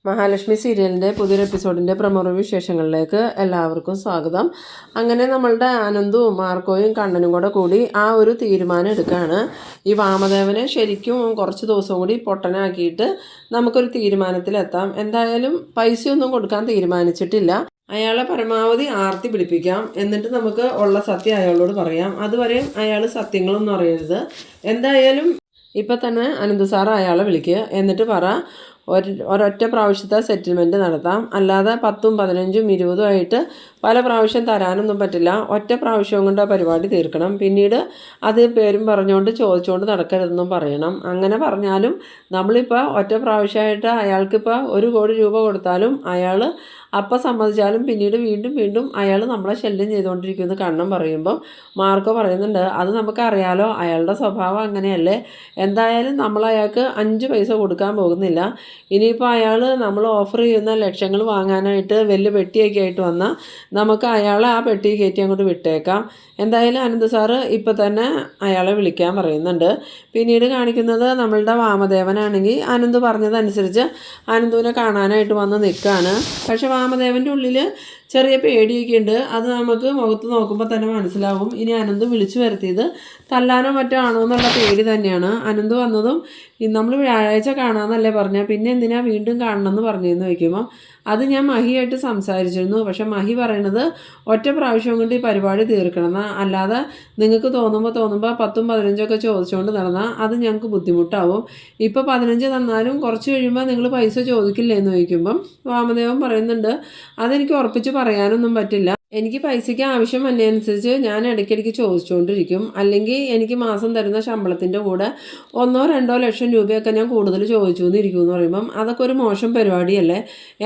മഹാലക്ഷ്മി സീരിയലിൻ്റെ പുതിയൊരു എപ്പിസോഡിൻ്റെ പ്രമുഖ വിശേഷങ്ങളിലേക്ക് എല്ലാവർക്കും സ്വാഗതം. അങ്ങനെ നമ്മളുടെ ആനന്ദും മാർക്കോയും കണ്ണനും കൂടി ആ ഒരു തീരുമാനം എടുക്കുകയാണ്. ഈ വാമദേവനെ ശരിക്കും കുറച്ച് ദിവസം കൂടി പൊട്ടനാക്കിയിട്ട് നമുക്കൊരു തീരുമാനത്തിലെത്താം. എന്തായാലും പൈസയൊന്നും കൊടുക്കാൻ തീരുമാനിച്ചിട്ടില്ല. അയാളെ പരമാവധി ആർത്തി പിടിപ്പിക്കാം. എന്നിട്ട് നമുക്ക് ഉള്ള സത്യം അയാളോട് പറയാം. അതുവരെയും അയാൾ സത്യങ്ങളൊന്നും അറിയരുത്. എന്തായാലും ഇപ്പം തന്നെ അനന്തു സാറ് അയാളെ വിളിക്കുക. എന്നിട്ട് പറ ഒരൊറ്റ പ്രാവശ്യത്തെ സെറ്റിൽമെൻറ്റ് നടത്താം. അല്ലാതെ 10ഉം 15ഉം 20ഉം ആയിട്ട് പല പ്രാവശ്യം തരാനൊന്നും പറ്റില്ല. ഒറ്റ പ്രാവശ്യം കൊണ്ട് ആ പരിപാടി തീർക്കണം. പിന്നീട് അത് പേരും പറഞ്ഞുകൊണ്ട് ചോദിച്ചുകൊണ്ട് നടക്കരുതെന്നും പറയണം. അങ്ങനെ പറഞ്ഞാലും നമ്മളിപ്പോൾ ഒറ്റ പ്രാവശ്യമായിട്ട് അയാൾക്കിപ്പോൾ 1 കോടി രൂപ കൊടുത്താലും അയാൾ അപ്പം സമ്മതിച്ചാലും പിന്നീട് വീണ്ടും അയാൾ നമ്മളെ ശല്യം ചെയ്തുകൊണ്ടിരിക്കുമെന്ന് കണ്ണൻ പറയുമ്പം മാർക്കോ പറയുന്നുണ്ട്, അത് നമുക്കറിയാലോ, അയാളുടെ സ്വഭാവം അങ്ങനെയല്ലേ. എന്തായാലും നമ്മൾ അയാൾക്ക് 5 പൈസ കൊടുക്കാൻ പോകുന്നില്ല. ഇനിയിപ്പോൾ അയാൾ നമ്മൾ ഓഫർ ചെയ്യുന്ന ലക്ഷങ്ങൾ വാങ്ങാനായിട്ട് വലിയ പെട്ടിയൊക്കെ ആയിട്ട് വന്നാൽ നമുക്ക് അയാളെ ആ പെട്ടി കയറ്റി അങ്ങോട്ട് വിട്ടേക്കാം. എന്തായാലും അനന്ത് സാറ് ഇപ്പം തന്നെ അയാളെ വിളിക്കാൻ പറയുന്നുണ്ട്. പിന്നീട് കാണിക്കുന്നത് നമ്മളുടെ വാമദേവനാണെങ്കിൽ അനന്ത് പറഞ്ഞതനുസരിച്ച് അനന്തുവിനെ കാണാനായിട്ട് വന്ന് നിൽക്കുകയാണ്. പക്ഷെ വാമദേവൻ്റെ ഉള്ളിൽ ചെറിയ പേടിയൊക്കെ ഉണ്ട്. അത് നമുക്ക് മുഖത്ത് നോക്കുമ്പോൾ തന്നെ മനസ്സിലാവും. ഇനി അനന്ത് വിളിച്ചു വരുത്തിയത് തല്ലാനോ മറ്റോ ആണോ എന്നുള്ള പേടി തന്നെയാണ്. അനന്ത് വന്നതും നമ്മൾ വ്യാഴാഴ്ച കാണാമെന്നല്ലേ പറഞ്ഞാൽ, പിന്നെ എന്തിനാ വീണ്ടും കാണണമെന്ന് പറഞ്ഞതെന്ന് വയ്ക്കുമ്പോൾ അത് ഞാൻ മഹിയായിട്ട് സംസാരിച്ചിരുന്നു. പക്ഷെ മഹി പറയണത് ഒറ്റ പ്രാവശ്യം കൊണ്ട് ഈ പരിപാടി തീർക്കണമെന്ന്, അല്ലാതെ നിങ്ങൾക്ക് തോന്നുമ്പോൾ 10ഉം 15ഉം ഒക്കെ ചോദിച്ചുകൊണ്ട് നടന്നാൽ അത് ഞങ്ങൾക്ക് ബുദ്ധിമുട്ടാവും. ഇപ്പോൾ 15 തന്നാലും കുറച്ച് കഴിയുമ്പോൾ നിങ്ങൾ പൈസ ചോദിക്കില്ലേ എന്ന് ചോദിക്കുമ്പം വാമദേവൻ പറയുന്നുണ്ട്, അതെനിക്ക് ഉറപ്പിച്ച് പറയാനൊന്നും പറ്റില്ല. എനിക്ക് പൈസയ്ക്ക് ആവശ്യം വന്നതനുസരിച്ച് ഞാൻ ഇടയ്ക്കിടയ്ക്ക് ചോദിച്ചുകൊണ്ടിരിക്കും. അല്ലെങ്കിൽ എനിക്ക് മാസം തരുന്ന ശമ്പളത്തിൻ്റെ കൂടെ 1-2 ലക്ഷം രൂപയൊക്കെ ഞാൻ കൂടുതൽ ചോദിച്ചു എന്നിരിക്കും എന്ന് പറയുമ്പം അതൊക്കെ ഒരു മോശം പരിപാടിയല്ലേ.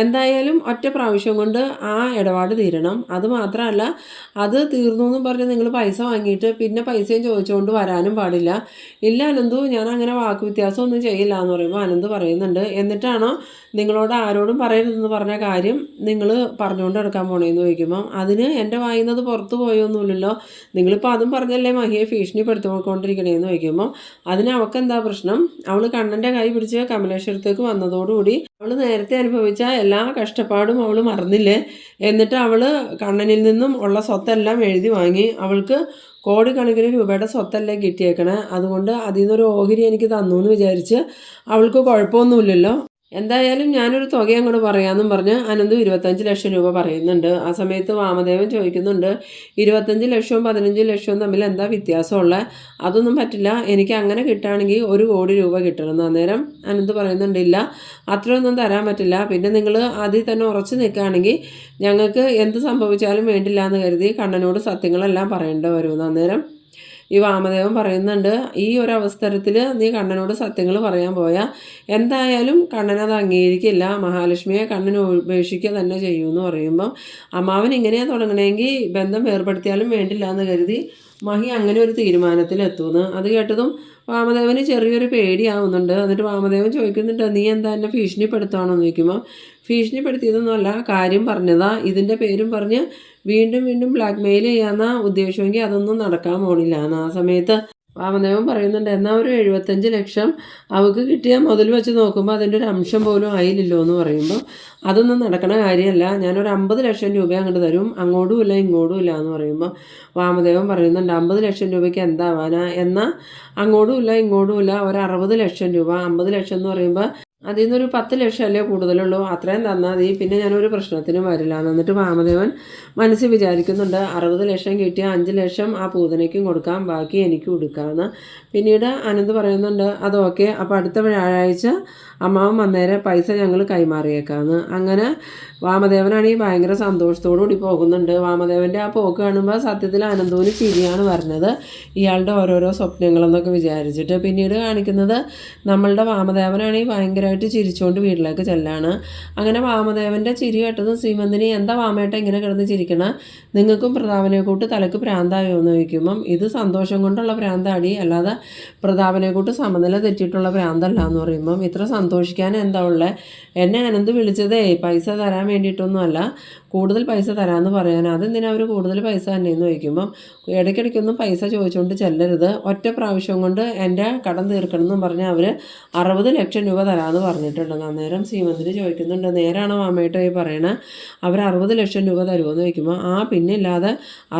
എന്തായാലും ഒറ്റ പ്രാവശ്യം കൊണ്ട് ആ ഇടപാട് തീരണം. അത് മാത്രമല്ല, അത് തീർന്നു എന്നും പറഞ്ഞ് നിങ്ങൾ പൈസ വാങ്ങിയിട്ട് പിന്നെ പൈസയും ചോദിച്ചുകൊണ്ട് വരാനും പാടില്ല. ഇല്ല അനന്തു, ഞാൻ അങ്ങനെ വാക്ക് വ്യത്യാസമൊന്നും ചെയ്യില്ല എന്ന് പറയുമ്പോൾ അനന്ത് പറയുന്നുണ്ട്, എന്നിട്ടാണോ നിങ്ങളോട് ആരോടും പറയരുതെന്ന് പറഞ്ഞ കാര്യം നിങ്ങൾ പറഞ്ഞുകൊണ്ട് എടുക്കാൻ പോണേന്ന് ചോദിക്കുമ്പം അതിന് എൻ്റെ വായുന്നത് പുറത്ത് പോയൊന്നുമില്ലല്ലോ, നിങ്ങളിപ്പോൾ അതും പറഞ്ഞല്ലേ മഹിയെ ഭീഷണിപ്പെടുത്തിക്കൊണ്ടിരിക്കണേന്ന് ചോദിക്കുമ്പോൾ അതിന് അവൾക്കെന്താ പ്രശ്നം? അവൾ കണ്ണൻ്റെ കൈ പിടിച്ച് കമലേശ്വരത്തേക്ക് വന്നതോടുകൂടി അവൾ നേരത്തെ അനുഭവിച്ച എല്ലാ കഷ്ടപ്പാടും അവൾ മറന്നില്ലേ. എന്നിട്ട് അവൾ കണ്ണനിൽ നിന്നും ഉള്ള സ്വത്തെല്ലാം എഴുതി വാങ്ങി. അവൾക്ക് കോടിക്കണക്കിന് രൂപയുടെ സ്വത്തല്ലേ കിട്ടിയേക്കണേ. അതുകൊണ്ട് അതിൽ നിന്നൊരു ഓഹരി എനിക്ക് തന്നു എന്ന് വിചാരിച്ച് അവൾക്ക് കുഴപ്പമൊന്നുമില്ലല്ലോ. എന്തായാലും ഞാനൊരു തുക അങ്ങോട്ട് പറയാമെന്നും പറഞ്ഞ് അനന്ത് 25 ലക്ഷം രൂപ പറയുന്നുണ്ട്. ആ സമയത്ത് വാമദേവൻ ചോദിക്കുന്നുണ്ട്, 25 ലക്ഷവും 15 ലക്ഷവും തമ്മിൽ എന്താ വ്യത്യാസമുള്ളത്? അതൊന്നും പറ്റില്ല, എനിക്ക് അങ്ങനെ കിട്ടുകയാണെങ്കിൽ 1 കോടി രൂപ കിട്ടണം. അന്നേരം അനന്ത് പറയുന്നുണ്ട്, ഇല്ല അത്രയൊന്നും തരാൻ പറ്റില്ല. പിന്നെ നിങ്ങൾ അതിൽ തന്നെ ഉറച്ചു നിൽക്കുകയാണെങ്കിൽ ഞങ്ങൾക്ക് എന്ത് സംഭവിച്ചാലും വേണ്ടില്ല എന്ന് കരുതി കണ്ണനോട് സത്യങ്ങളെല്ലാം പറയേണ്ടി വരുമെന്ന്. അന്നേരം ഈ വാമദേവൻ പറയുന്നുണ്ട്, ഈ ഒരു അവസരത്തിൽ നീ കണ്ണനോട് സത്യങ്ങൾ പറയാൻ പോയാൽ എന്തായാലും കണ്ണനത് അംഗീകരിക്കില്ല. മഹാലക്ഷ്മിയെ കണ്ണൻ ഉപേക്ഷിക്കുക തന്നെ ചെയ്യുമെന്ന് പറയുമ്പം അമ്മാവൻ ഇങ്ങനെയാണ് തുടങ്ങണമെങ്കിൽ ബന്ധം വേർപ്പെടുത്തിയാലും വേണ്ടില്ല എന്ന് കരുതി മഹി അങ്ങനെ ഒരു തീരുമാനത്തിലെത്തുമെന്ന്. അത് കേട്ടതും വാമദേവന് ചെറിയൊരു പേടിയാവുന്നുണ്ട്. എന്നിട്ട് വാമദേവൻ ചോദിക്കുന്നുണ്ട്, നീ എന്താ എന്നെ ഭീഷണിപ്പെടുത്തുകയാണോ എന്ന് ചോദിക്കുമ്പോൾ ഭീഷണിപ്പെടുത്തിയതൊന്നുമല്ല, കാര്യം പറഞ്ഞതാ. ഇതിൻ്റെ പേരും പറഞ്ഞ് വീണ്ടും ബ്ലാക്ക് മെയിൽ ചെയ്യാമെന്ന ഉദ്ദേശമെങ്കിൽ അതൊന്നും നടക്കാൻ പോണില്ല എന്ന്. ആ സമയത്ത് വാമദേവൻ പറയുന്നുണ്ട്, എന്നാൽ ഒരു 75 ലക്ഷം അവൾക്ക് കിട്ടിയ മുതൽ വെച്ച് നോക്കുമ്പോൾ അതിൻ്റെ ഒരു അംശം പോലും ആയില്ലല്ലോ എന്ന് പറയുമ്പോൾ അതൊന്നും നടക്കണ കാര്യമല്ല, ഞാനൊരു 50 ലക്ഷം രൂപ അങ്ങോട്ട് തരും, അങ്ങോട്ടും ഇല്ല ഇങ്ങോട്ടും ഇല്ല എന്ന് പറയുമ്പോൾ വാമദേവൻ പറയുന്നുണ്ട്, 50 ലക്ഷം രൂപയ്ക്ക് എന്താവാനാ, എന്നാൽ അങ്ങോട്ടും ഇല്ല ഇങ്ങോട്ടും ഇല്ല ഒരു 60 ലക്ഷം രൂപ. 50 ലക്ഷം എന്ന് പറയുമ്പോൾ അതിൽ നിന്നൊരു 10 ലക്ഷം അല്ലേ കൂടുതലുള്ളൂ, അത്രയും തന്നാൽ മതി, പിന്നെ ഞാനൊരു പ്രശ്നത്തിനും വരില്ല. എന്നിട്ട് വാമദേവൻ മനസ്സിൽ വിചാരിക്കുന്നുണ്ട്, 60 ലക്ഷം കിട്ടിയ 5 ലക്ഷം ആ പൂതനയ്ക്കും കൊടുക്കാം, ബാക്കി എനിക്ക് കൊടുക്കാമെന്ന്. പിന്നീട് അനന്ത് പറയുന്നുണ്ട്, അത് ഓക്കെ, അപ്പോൾ അടുത്ത വ്യാഴാഴ്ച അമ്മാവൻ വന്നേരം പൈസ ഞങ്ങൾ കൈമാറിയേക്കാമെന്ന്. അങ്ങനെ വാമദേവനാണെങ്കിൽ ഭയങ്കര സന്തോഷത്തോടു കൂടി പോകുന്നുണ്ട്. വാമദേവൻ്റെ ആ പോക്ക് കാണുമ്പോൾ സത്യത്തിൽ അനന്തുവിന് ചിരിയാണ് വരുന്നത്, ഇയാളുടെ ഓരോരോ സ്വപ്നങ്ങളെന്നൊക്കെ വിചാരിച്ചിട്ട്. പിന്നീട് കാണിക്കുന്നത് നമ്മളുടെ വാമദേവനാണെങ്കിൽ ഭയങ്കരമായിട്ട് ചിരിച്ചുകൊണ്ട് വീട്ടിലേക്ക് ചെല്ലാണ്. അങ്ങനെ വാമദേവൻ്റെ ചിരി കേട്ടതും ശ്രീമന്തിനി, എന്താ വാമേട്ട ഇങ്ങനെ കിടന്ന് ചിരിക്കണം, നിങ്ങൾക്കും പ്രതാപനെ കൂട്ട് തലക്ക് ഭ്രാന്തായോ എന്ന് ചോദിക്കുമ്പം ഇത് സന്തോഷം കൊണ്ടുള്ള ഭ്രാന്താടി, അല്ലാതെ പ്രതാപനെ കൂട്ട് സമനില തെറ്റിയിട്ടുള്ള ഭ്രാന്തല്ല എന്ന് പറയുമ്പം ഇത്ര സന്തോഷിക്കാൻ എന്താ ഉള്ളത്? എന്നെ അനന്ത് വിളിച്ചതേ പൈസ തരാൻ വേണ്ടിയിട്ടൊന്നുമല്ല, കൂടുതൽ പൈസ തരാമെന്ന് പറയാൻ. അതെന്തിനാ അവർ കൂടുതൽ പൈസ തന്നെയെന്ന് ചോദിക്കുമ്പം ഇടയ്ക്കിടയ്ക്കൊന്നും പൈസ ചോദിച്ചുകൊണ്ട് ചെല്ലരുത്, ഒറ്റ പ്രാവശ്യം കൊണ്ട് എൻ്റെ കടം തീർക്കണം എന്നും പറഞ്ഞ് അവർ 60 ലക്ഷം രൂപ തരാമെന്ന് പറഞ്ഞിട്ടുണ്ടെന്ന്. അന്നേരം സീമന്തിന് ചോദിക്കുന്നുണ്ട്, നേരാണോ മാമേട്ടോ ഈ പറയണേ? അവർ 60 ലക്ഷം രൂപ തരുമെന്ന് ചോദിക്കുമ്പോൾ പിന്നെ ഇല്ലാതെ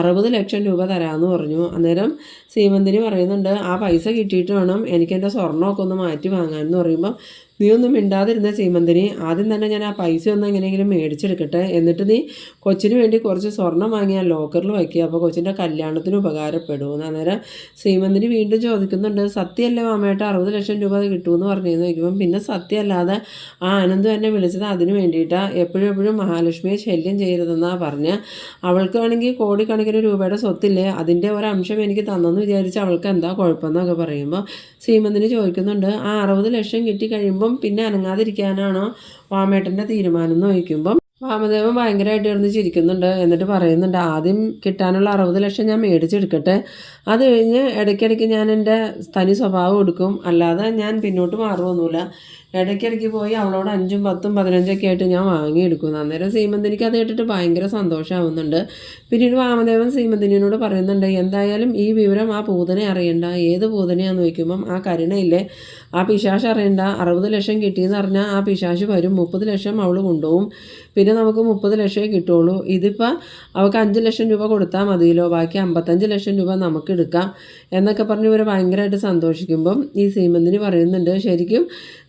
60 ലക്ഷം രൂപ തരാമെന്ന് പറഞ്ഞു. അന്നേരം സീമന്തിന് പറയുന്നുണ്ട്, ആ പൈസ കിട്ടിയിട്ട് വേണം എനിക്ക് എൻ്റെ സ്വർണ്ണമൊക്കെ ഒന്ന് മാറ്റി വാങ്ങാമെന്ന് പറയുമ്പോൾ നീ ഒന്നും മിണ്ടാതിരുന്ന സീമന്തിനി, ആദ്യം തന്നെ ഞാൻ ആ പൈസ ഒന്ന് എങ്ങനെയെങ്കിലും മേടിച്ചെടുക്കട്ടെ, എന്നിട്ട് നീ കൊച്ചിന് വേണ്ടി കുറച്ച് സ്വർണം വാങ്ങിയാൽ ലോക്കറിൽ വയ്ക്കുക, അപ്പോൾ കൊച്ചിൻ്റെ കല്യാണത്തിന് ഉപകാരപ്പെടുമെന്ന്. അന്നേരം സീമന്തിനി വീണ്ടും ചോദിക്കുന്നുണ്ട്, സത്യമല്ലേ മാമേട്ട 60 ലക്ഷം രൂപ കിട്ടുമെന്ന് പറഞ്ഞതെന്ന് ചോദിക്കുമ്പം പിന്നെ സത്യമല്ലാതെ ആ ആനന്ദം എന്നെ വിളിച്ചത് അതിന് വേണ്ടിയിട്ടാണ്, എപ്പോഴും മഹാലക്ഷ്മിയെ ശല്യം ചെയ്യരുതെന്നാണ് പറഞ്ഞ്. അവൾക്ക് വേണമെങ്കിൽ കോടിക്കണക്കിന് രൂപയുടെ സ്വത്തില്ലേ, അതിൻ്റെ ഒരംശം എനിക്ക് തന്നെന്ന് വിചാരിച്ച് അവൾക്ക് എന്താ കുഴപ്പമെന്നൊക്കെ പറയുമ്പോൾ സീമന്തിന് ചോദിക്കുന്നുണ്ട്, ആ 60 ലക്ഷം കിട്ടി കഴിയുമ്പം പിന്നെ അനങ്ങാതിരിക്കാനാണോ വാമേട്ടൻ്റെ തീരുമാനം എന്ന് ചോദിക്കുമ്പം വാമദേവൻ ഭയങ്കരമായിട്ട് ഇരുന്ന് ചിരിക്കുന്നുണ്ട്. എന്നിട്ട് പറയുന്നുണ്ട്, ആദ്യം കിട്ടാനുള്ള 60 ലക്ഷം ഞാൻ മേടിച്ചെടുക്കട്ടെ, അത് കഴിഞ്ഞ് ഇടയ്ക്കിടയ്ക്ക് ഞാൻ എൻ്റെ തനി സ്വഭാവം എടുക്കും, അല്ലാതെ ഞാൻ പിന്നോട്ട് മാറുമൊന്നുമില്ല. ഇടയ്ക്കിടയ്ക്ക് പോയി അവളോട് 5ഉം 10ഉം 15ഒക്കെ ആയിട്ട് ഞാൻ വാങ്ങിയെടുക്കുന്നു. അന്നേരം സീമന്തിനിക്ക് അത് കേട്ടിട്ട് ഭയങ്കര സന്തോഷമാവുന്നുണ്ട്. പിന്നീട് വാമദേവൻ സീമന്തിനിയോട് പറയുന്നുണ്ട്, എന്തായാലും ഈ വിവരം ആ പൂതനെ അറിയണ്ട. ഏത് പൂതനെയാണെന്ന് ചോദിക്കുമ്പം ആ കരുണയില്ലേ, ആ പിശാശ് അറിയണ്ട. 60 ലക്ഷം കിട്ടിയെന്ന് പറഞ്ഞാൽ ആ പിശാശ് വരും, 30 ലക്ഷം അവൾ കൊണ്ടുപോകും, പിന്നെ നമുക്ക് 30 ലക്ഷമേ കിട്ടുള്ളൂ. ഇതിപ്പോൾ അവൾക്ക് 5 ലക്ഷം രൂപ കൊടുത്താൽ മതിയല്ലോ, ബാക്കി 55 ലക്ഷം രൂപ നമുക്ക് എടുക്കാം എന്നൊക്കെ പറഞ്ഞ് ഇവർ ഭയങ്കരമായിട്ട് സന്തോഷിക്കുമ്പം ഈ സീമന്തിനി പറയുന്നുണ്ട്, ശരിക്കും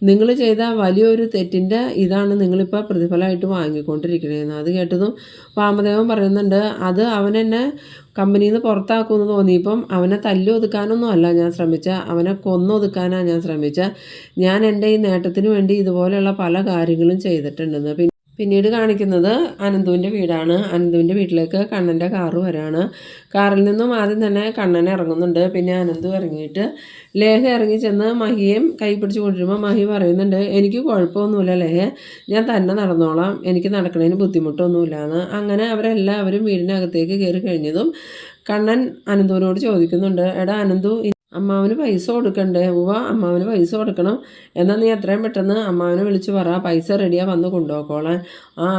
നിങ്ങൾ ചെയ്ത വലിയൊരു തെറ്റിൻ്റെ ഇതാണ് നിങ്ങളിപ്പോൾ പ്രതിഫലമായിട്ട് വാങ്ങിക്കൊണ്ടിരിക്കണേന്ന്. അത് കേട്ടതും വാമദേവൻ പറയുന്നുണ്ട്, അത് അവനെന്നെ കമ്പനിയിൽ നിന്ന് പുറത്താക്കുമെന്ന് തോന്നിയപ്പം അവനെ തല്ലൊതുക്കാനൊന്നും അല്ല ഞാൻ ശ്രമിച്ച, അവനെ കൊന്നൊതുക്കാനാണ് ഞാൻ ശ്രമിച്ച. ഞാൻ എൻ്റെ ഈ നേട്ടത്തിന് വേണ്ടി ഇതുപോലെയുള്ള പല കാര്യങ്ങളും ചെയ്തിട്ടുണ്ടെന്ന്. പിന്നീട് കാണിക്കുന്നത് അനന്തുവിൻ്റെ വീടാണ്. അനന്തുവിൻ്റെ വീട്ടിലേക്ക് കണ്ണൻ്റെ കാറ് വരാണ്. കാറിൽ നിന്നും ആദ്യം തന്നെ കണ്ണൻ ഇറങ്ങുന്നുണ്ട്. പിന്നെ അനന്തു ഇറങ്ങിയിട്ട് ലേഹ ഇറങ്ങി ചെന്ന് മഹിയേയും കൈ പിടിച്ച് കൊണ്ടിരുമ്പോൾ മഹി പറയുന്നുണ്ട്, എനിക്ക് കുഴപ്പമൊന്നുമില്ല ലേഹ, ഞാൻ തന്നെ നടന്നോളാം, എനിക്ക് നടക്കുന്നതിന് ബുദ്ധിമുട്ടൊന്നുമില്ലാന്ന്. അങ്ങനെ അവരെല്ലാവരും വീടിനകത്തേക്ക് കയറി കഴിഞ്ഞതും കണ്ണൻ അനന്തുവിനോട് ചോദിക്കുന്നുണ്ട്, എടാ അനന്തു, അമ്മാവന് പൈസ കൊടുക്കണ്ടേ? അമ്മാവന് പൈസ കൊടുക്കണം, എന്നാൽ നീ എത്രയും പെട്ടെന്ന് അമ്മാവനെ വിളിച്ച് പറ, പൈസ റെഡിയാണ് വന്ന് കൊണ്ടുപോക്കോളാൻ.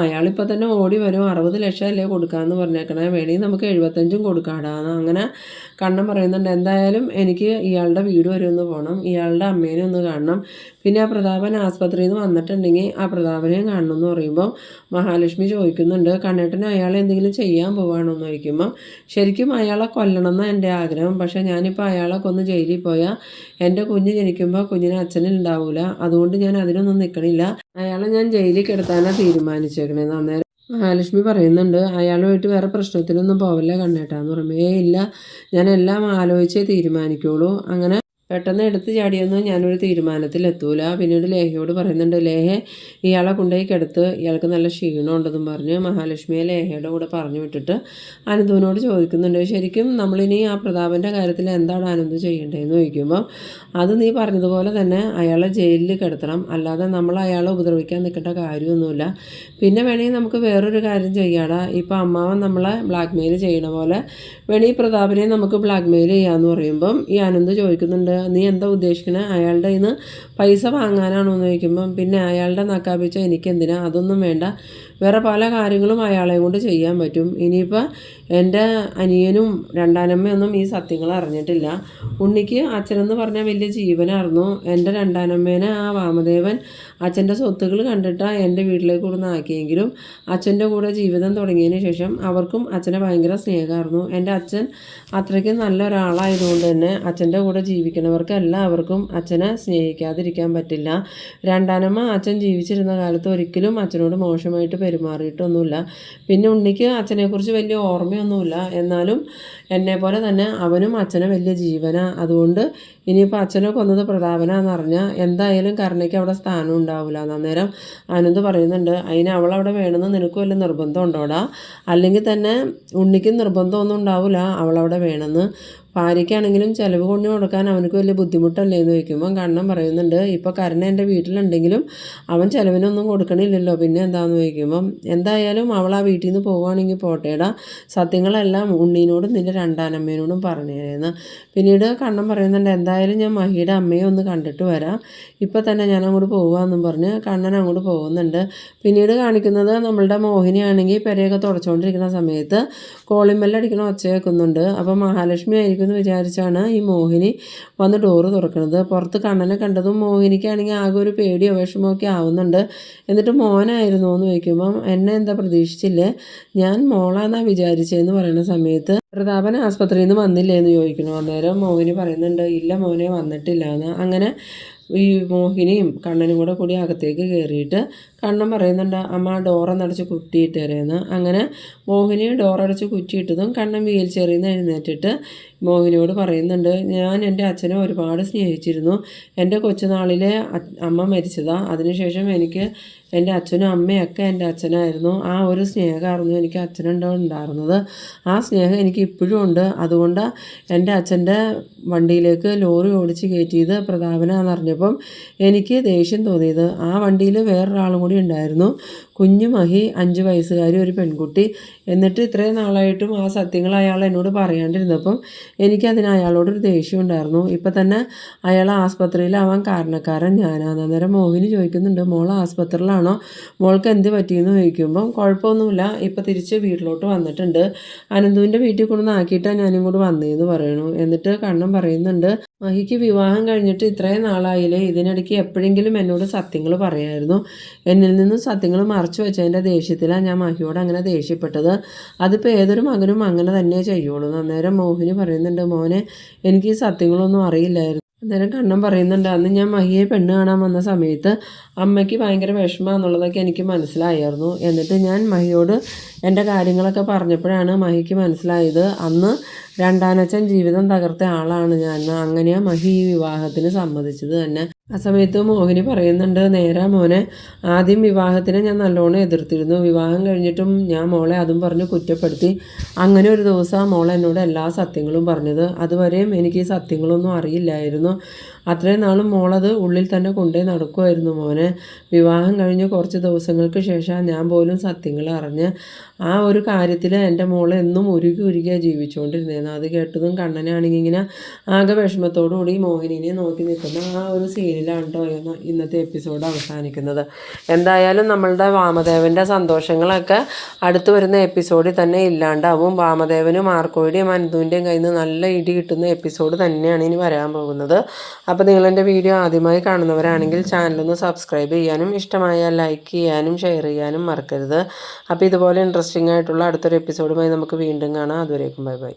അയാളിപ്പോൾ തന്നെ ഓടി വരും, 60 ലക്ഷം അല്ലേ കൊടുക്കാമെന്ന് പറഞ്ഞേക്കണേ, വേണമെങ്കിൽ നമുക്ക് 75ഉം കൊടുക്കാടാന്ന്. അങ്ങനെ കണ്ണൻ പറയുന്നുണ്ട്, എന്തായാലും എനിക്ക് ഇയാളുടെ വീട് വരെ ഒന്ന് പോകണം, ഇയാളുടെ അമ്മേനെ ഒന്ന് കാണണം, പിന്നെ ആ പ്രതാപൻ ആസ്പത്രിയിൽ നിന്ന് വന്നിട്ടുണ്ടെങ്കിൽ ആ പ്രതാപനെയും കാണണം എന്ന് പറയുമ്പോൾ മഹാലക്ഷ്മി ചോദിക്കുന്നുണ്ട്, കണ്ണേട്ടന് അയാളെ എന്തെങ്കിലും ചെയ്യാൻ പോവാണോ എന്ന് ചോദിക്കുമ്പോൾ ശരിക്കും അയാളെ കൊല്ലണം എന്നാണ് എൻ്റെ ആഗ്രഹം, പക്ഷേ ഞാനിപ്പോൾ അയാളെ കൊന്ന് ജയിലിൽ പോയാൽ എൻ്റെ കുഞ്ഞ് ജനിക്കുമ്പോൾ കുഞ്ഞിന് അച്ഛനുണ്ടാവില്ല, അതുകൊണ്ട് ഞാൻ അതിനൊന്നും നിൽക്കണില്ല, അയാളെ ഞാൻ ജയിലിൽ കിടത്താനാണ് തീരുമാനിച്ചേക്കണേന്ന്. അന്നേരം മഹാലക്ഷ്മി പറയുന്നുണ്ട്, അയാളുമായിട്ട് വേറെ പ്രശ്നത്തിനൊന്നും പോവില്ല കണ്ണേട്ടാന്ന് പറയുമ്പോൾ ഇല്ല, ഞാൻ എല്ലാം ആലോചിച്ചേ തീരുമാനിക്കുള്ളൂ. അങ്ങനെ പെട്ടെന്ന് എടുത്ത് ചാടിയൊന്നും ഞാനൊരു തീരുമാനത്തിലെത്തൂല. പിന്നീട് ലേഹയോട് പറയുന്നുണ്ട്, ലേഹ ഇയാളെ കൊണ്ടുപോയി കിടത്ത്, ഇയാൾക്ക് നല്ല ക്ഷീണമുണ്ടെന്നും പറഞ്ഞ് മഹാലക്ഷ്മിയെ ലേഹയുടെ കൂടെ പറഞ്ഞു വിട്ടിട്ട് അനന്തുവിനോട് ചോദിക്കുന്നുണ്ട്, ശരിക്കും നമ്മളിനി ആ പ്രതാപൻ്റെ കാര്യത്തിൽ എന്താണ് അനന്തു ചെയ്യേണ്ടതെന്ന് ചോദിക്കുമ്പോൾ അത് നീ പറഞ്ഞതുപോലെ തന്നെ അയാളെ ജയിലിൽ കിടത്തണം, അല്ലാതെ നമ്മൾ അയാളെ ഉപദ്രവിക്കാൻ നിൽക്കേണ്ട കാര്യമൊന്നുമില്ല. പിന്നെ വേണമെങ്കിൽ നമുക്ക് വേറൊരു കാര്യം ചെയ്യാടാ, ഇപ്പോൾ അമ്മാവൻ നമ്മളെ ബ്ലാക്ക് മെയിൽ ചെയ്യണ പോലെ വേണമെങ്കിൽ പ്രതാപനെ നമുക്ക് ബ്ലാക്ക് മെയിൽ ചെയ്യാമെന്ന് പറയുമ്പം ഈ അനന്ത് ചോദിക്കുന്നുണ്ട്, നീ എന്താ ഉദ്ദേശിക്കണേ? അയാളുടെ കയ്യിൽ നിന്ന് പൈസ വാങ്ങാനാണോ എന്ന് ചോദിക്കുമ്പം പിന്നെ അയാളുടെ നക്കാപ്പിച്ച എനിക്കെന്തിനാ, അതൊന്നും വേണ്ട, വേറെ പല കാര്യങ്ങളും അയാളെ കൊണ്ട് ചെയ്യാൻ പറ്റും. ഇനിയിപ്പോൾ എൻ്റെ അനിയനും രണ്ടാനമ്മയൊന്നും ഈ സത്യങ്ങൾ അറിഞ്ഞിട്ടില്ല. ഉണ്ണിക്ക് അച്ഛനെന്ന് പറഞ്ഞാൽ വലിയ ജീവനായിരുന്നു. എൻ്റെ രണ്ടാനമ്മേനെ ആ വാമദേവൻ അച്ഛൻ്റെ സ്വത്തുകൾ കണ്ടിട്ടാണ് എൻ്റെ വീട്ടിലേക്ക് കൊടുന്ന് ആക്കിയെങ്കിലും അച്ഛൻ്റെ കൂടെ ജീവിതം തുടങ്ങിയതിന് ശേഷം അവർക്കും അച്ഛനെ ഭയങ്കര സ്നേഹമായിരുന്നു. എൻ്റെ അച്ഛൻ അത്രയ്ക്ക് നല്ല ഒരാളായതുകൊണ്ട് തന്നെ അച്ഛൻ്റെ കൂടെ ജീവിക്കണവർക്ക് എല്ലാവർക്കും അച്ഛനെ സ്നേഹിക്കാതിരിക്കാൻ പറ്റില്ല. രണ്ടാനമ്മ അച്ഛൻ ജീവിച്ചിരുന്ന കാലത്ത് ഒരിക്കലും അച്ഛനോട് മോശമായിട്ട് പെരുമാറിയിട്ടൊന്നുമില്ല. പിന്നെ ഉണ്ണിക്ക് അച്ഛനെക്കുറിച്ച് വലിയ ഓർമ്മയൊന്നുമില്ല, എന്നാലും എന്നെപ്പോലെ തന്നെ അവനും അച്ഛനെ വലിയ ജീവനാണ്. അതുകൊണ്ട് ഇനിയിപ്പോൾ അച്ഛനെ കൊന്നത് പ്രതാപനാന്ന് അറിഞ്ഞാൽ എന്തായാലും കരുണയ്ക്ക് അവിടെ സ്ഥാനം ഉണ്ടാവില്ല. അന്നേരം അനന്ത് പറയുന്നുണ്ട്, അതിന് അവളവിടെ വേണമെന്ന് നിനക്ക് വല്ല നിർബന്ധം ഉണ്ടോടാ? അല്ലെങ്കിൽ തന്നെ ഉണ്ണിക്ക് നിർബന്ധമൊന്നും ഉണ്ടാവില്ല അവളവിടെ വേണമെന്ന്. ഭാര്യയ്ക്കാണെങ്കിലും ചിലവ് കൊണ്ട് കൊടുക്കാൻ അവനക്ക് വലിയ ബുദ്ധിമുട്ടല്ലേ എന്ന് ചോദിക്കുമ്പോൾ കണ്ണൻ പറയുന്നുണ്ട്, ഇപ്പോൾ കരുണ എൻ്റെ വീട്ടിലുണ്ടെങ്കിലും അവൻ ചിലവിനൊന്നും കൊടുക്കണില്ലല്ലോ, പിന്നെ എന്താണെന്ന് ചോദിക്കുമ്പം എന്തായാലും അവൾ ആ വീട്ടിൽ നിന്ന് പോവുകയാണെങ്കിൽ പോട്ടേടാ, സത്യങ്ങളെല്ലാം ഉണ്ണീനോടും നിൻ്റെ രണ്ടാനമ്മേനോടും പറഞ്ഞേന്ന്. പിന്നീട് കണ്ണൻ പറയുന്നുണ്ട്, എന്തായാലും ഞാൻ മഹിയുടെ അമ്മയെ ഒന്ന് കണ്ടിട്ട് വരാം, ഇപ്പം തന്നെ ഞാൻ അങ്ങോട്ട് പോകാമെന്നും പറഞ്ഞ് കണ്ണൻ അങ്ങോട്ട് പോകുന്നുണ്ട്. പിന്നീട് കാണിക്കുന്നത് നമ്മളുടെ മോഹിനിയാണെങ്കിൽ പെരയൊക്കെ തുടച്ചുകൊണ്ടിരിക്കുന്ന സമയത്ത് കോളിമ്പല്ലടിക്കണ ഒച്ച കേൾക്കുന്നുണ്ട്. അപ്പോൾ മഹാലക്ഷ്മി ആയിരിക്കും എന്ന് വിചാരിച്ചാണ് ഈ മോഹിനി വന്ന് ഡോറ് തുറക്കുന്നത്. പുറത്ത് കണ്ണനെ കണ്ടതും മോഹിനിക്കാണെങ്കിൽ ആകെ ഒരു പേടിയോ വിഷമമൊക്കെ ആവുന്നുണ്ട്. എന്നിട്ട് മോനായിരുന്നു എന്ന് ചോദിക്കുമ്പം എന്നെ എന്താ പ്രതീക്ഷിച്ചില്ലേ, ഞാൻ മോളാന്നാ വിചാരിച്ചതെന്ന് പറയുന്ന സമയത്ത് പ്രതാപൻ ആസ്പത്രിയിൽ നിന്ന് വന്നില്ലേ എന്ന് ചോദിക്കുന്നു. അന്നേരം മോഹിനി പറയുന്നുണ്ട്, ഇല്ല മോനെ വന്നിട്ടില്ല എന്ന്. അങ്ങനെ ഈ മോഹിനിയും കണ്ണനും കൂടി അകത്തേക്ക് കയറിയിട്ട് കണ്ണൻ പറയുന്നുണ്ട്, അമ്മ ഡോറൊന്നടച്ച് കുറ്റിയിട്ട് തരുമെന്ന്. അങ്ങനെ മോഹിനി ഡോറടച്ച് കുറ്റിയിട്ടതും കണ്ണൻ വീൽ ചെയറിൽ നിന്ന് എഴുന്നേറ്റിട്ട് മോഹിനിയോട് പറയുന്നുണ്ട്, ഞാൻ എൻ്റെ അച്ഛനെ ഒരുപാട് സ്നേഹിച്ചിരുന്നു. എൻ്റെ കൊച്ചുനാളിലെ അമ്മ മരിച്ചതാണ്. അതിനുശേഷം എനിക്ക് എൻ്റെ അച്ഛനും അമ്മയൊക്കെ എൻ്റെ അച്ഛനായിരുന്നു. ആ ഒരു സ്നേഹമായിരുന്നു എനിക്ക് അച്ഛനുണ്ടായിരുന്നത്. ആ സ്നേഹം എനിക്ക് ഇപ്പോഴും ഉണ്ട്. അതുകൊണ്ട് എൻ്റെ അച്ഛൻ്റെ വണ്ടിയിലേക്ക് ലോറി ഓടിച്ച് കയറ്റിയത് പ്രതാപനാന്ന് അറിഞ്ഞപ്പം എനിക്ക് ദേഷ്യം തോന്നിയത്. ആ വണ്ടിയിൽ വേറൊരാളും കൂടി ഉണ്ടായിരുന്നു, കുഞ്ഞു മഹി, 5 വയസ്സുകാരി ഒരു പെൺകുട്ടി. എന്നിട്ട് ഇത്രയും നാളായിട്ടും ആ സത്യങ്ങൾ അയാൾ എന്നോട് പറയാണ്ടിരുന്നപ്പം എനിക്കതിന് അയാളോടൊരു ദേഷ്യം ഉണ്ടായിരുന്നു. ഇപ്പം തന്നെ അയാൾ ആസ്പത്രിയിലാവാൻ കാരണക്കാരൻ ഞാനാണ്. അന്നേരം മോഹിനി ചോദിക്കുന്നുണ്ട്, മോൾ ആസ്പത്രിയിലാണോ, മോൾക്ക് എന്ത് പറ്റിയെന്ന് ചോദിക്കുമ്പം കുഴപ്പമൊന്നുമില്ല, ഇപ്പം തിരിച്ച് വീട്ടിലോട്ട് വന്നിട്ടുണ്ട്, അനന്തുവിൻ്റെ വീട്ടിൽ കൊണ്ടുവന്ന് ആക്കിയിട്ടാണ് ഞാനും കൂടെ വന്നതെന്ന് പറയണു. എന്നിട്ട് കണ്ണൻ പറയുന്നുണ്ട്, മഹിക്ക് വിവാഹം കഴിഞ്ഞിട്ട് ഇത്രയും നാളായില്ലേ, ഇതിനിടയ്ക്ക് എപ്പോഴെങ്കിലും എന്നോട് സത്യങ്ങൾ പറയായിരുന്നു. എന്നിൽ നിന്നും സത്യങ്ങൾ മറച്ചു വെച്ചതിൻ്റെ ദേഷ്യത്തിലാണ് ഞാൻ മഹിയോട് അങ്ങനെ ദേഷ്യപ്പെട്ടത്. അതിപ്പോൾ ഏതൊരു മകനും അങ്ങനെ തന്നെ ചെയ്യുള്ളൂ. അന്നേരം മോഹിനി പറയുന്നുണ്ട്, മോനെ എനിക്ക് ഈ സത്യങ്ങളൊന്നും അറിയില്ലായിരുന്നു. അന്നേരം കണ്ണൻ പറയുന്നുണ്ട്, അന്ന് ഞാൻ മഹിയെ പെണ്ണ് കാണാൻ വന്ന സമയത്ത് അമ്മയ്ക്ക് ഭയങ്കര വിഷമമാണെന്നുള്ളതൊക്കെ എനിക്ക് മനസ്സിലായിരുന്നു. എന്നിട്ട് ഞാൻ മഹിയോട് എൻ്റെ കാര്യങ്ങളൊക്കെ പറഞ്ഞപ്പോഴാണ് മഹിക്ക് മനസ്സിലായത് അന്ന് രണ്ടാനച്ഛൻ ജീവിതം തകർത്ത ആളാണ് ഞാൻ. അങ്ങനെയാണ് മഹി ഈ വിവാഹത്തിന് സമ്മതിച്ചത് തന്നെ. ആ സമയത്ത് മോഹിനി പറയുന്നുണ്ട്, നേരാ മോനെ, ആദ്യം വിവാഹത്തിനെ ഞാൻ നല്ലോണം എതിർത്തിരുന്നു. വിവാഹം കഴിഞ്ഞിട്ടും ഞാൻ മോളെ അതും പറഞ്ഞ് കുറ്റപ്പെടുത്തി. അങ്ങനെ ഒരു ദിവസം മോൾ എന്നോട് എല്ലാ സത്യങ്ങളും പറഞ്ഞത്. അതുവരെയും എനിക്ക് ഈ സത്യങ്ങളൊന്നും അറിയില്ലായിരുന്നു. അത്രയും നാളും മോളത് ഉള്ളിൽ തന്നെ കൊണ്ടേ നടക്കുമായിരുന്നു മോനെ. വിവാഹം കഴിഞ്ഞ് കുറച്ച് ദിവസങ്ങൾക്ക് ശേഷം ഞാൻ പോലും സത്യങ്ങൾ അറിഞ്ഞ് ആ ഒരു കാര്യത്തിൽ എൻ്റെ മോളെ എന്നും ഉരുകിയാണ് ജീവിച്ചുകൊണ്ടിരുന്നത്. അത് കേട്ടതും കണ്ണനാണെങ്കിൽ ഇങ്ങനെ ആകെ വിഷമത്തോടുകൂടി മോഹിനിനെ നോക്കി നിൽക്കുന്ന ആ ഒരു സീനിലാണ് കേട്ടോ ഇന്നത്തെ എപ്പിസോഡ് അവസാനിക്കുന്നത്. എന്തായാലും നമ്മളുടെ വാമദേവൻ്റെ സന്തോഷങ്ങളൊക്കെ അടുത്ത് വരുന്ന എപ്പിസോഡിൽ തന്നെ ഇല്ലാണ്ടാവും. വാമദേവനും മാർക്കോയുടെയും അനന്തുവിൻ്റെയും കയ്യിൽ നിന്ന് നല്ല ഇടി കിട്ടുന്ന എപ്പിസോഡ് തന്നെയാണ് ഇനി വരാൻ പോകുന്നത്. അപ്പോൾ നിങ്ങളെൻ്റെ വീഡിയോ ആദ്യമായി കാണുന്നവരാണെങ്കിൽ ചാനലൊന്ന് സബ്സ്ക്രൈബ് ചെയ്യാനും ഇഷ്ടമായാൽ ലൈക്ക് ചെയ്യാനും ഷെയർ ചെയ്യാനും മറക്കരുത്. അപ്പോൾ ഇതുപോലെ ഇൻട്രസ്റ്റിംഗ് ആയിട്ടുള്ള അടുത്തൊരു എപ്പിസോഡുമായി നമുക്ക് വീണ്ടും കാണാം. അതുവരേക്കും ബൈ ബൈ.